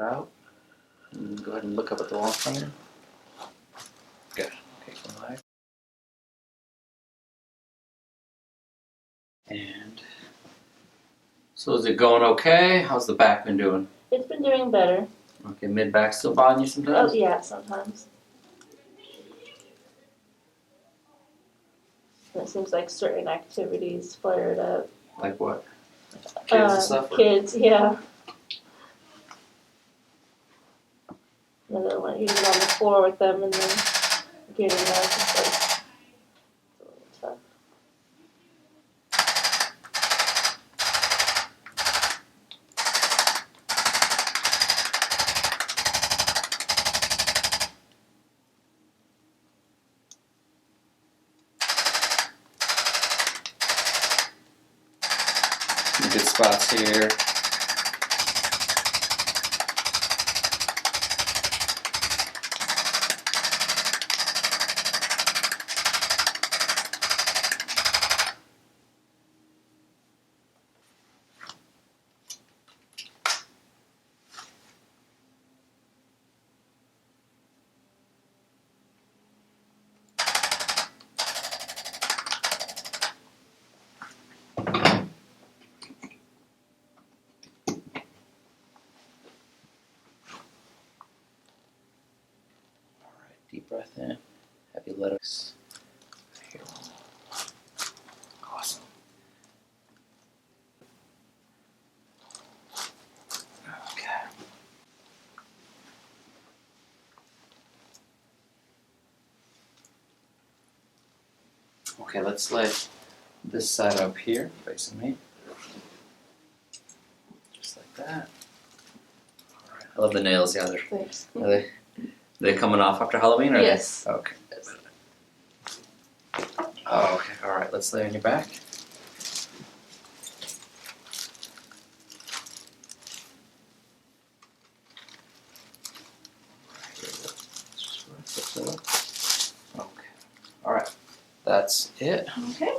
out. And go ahead and look up at the wall from you. Good. Okay, relax. And so is it going okay? How's the back been doing? It's been doing better. Okay, mid back still bothering you sometimes? Oh yeah, sometimes. And it seems like certain activities flared up. Like what? Kids and stuff? Kids, yeah. And then when you get on the floor with them and then getting up, it's like it's a little tough. Some good spots here. Deep breath in. Heavy let us. Here. Awesome. Okay. Okay, let's lay this side up here, facing me. Just like that. Alright. I love the nails, yeah. Thanks. Are they coming off after Halloween? Or Yes. Okay. Oh, okay. All right. Let's lay on your back. Okay. All right. That's it. Okay.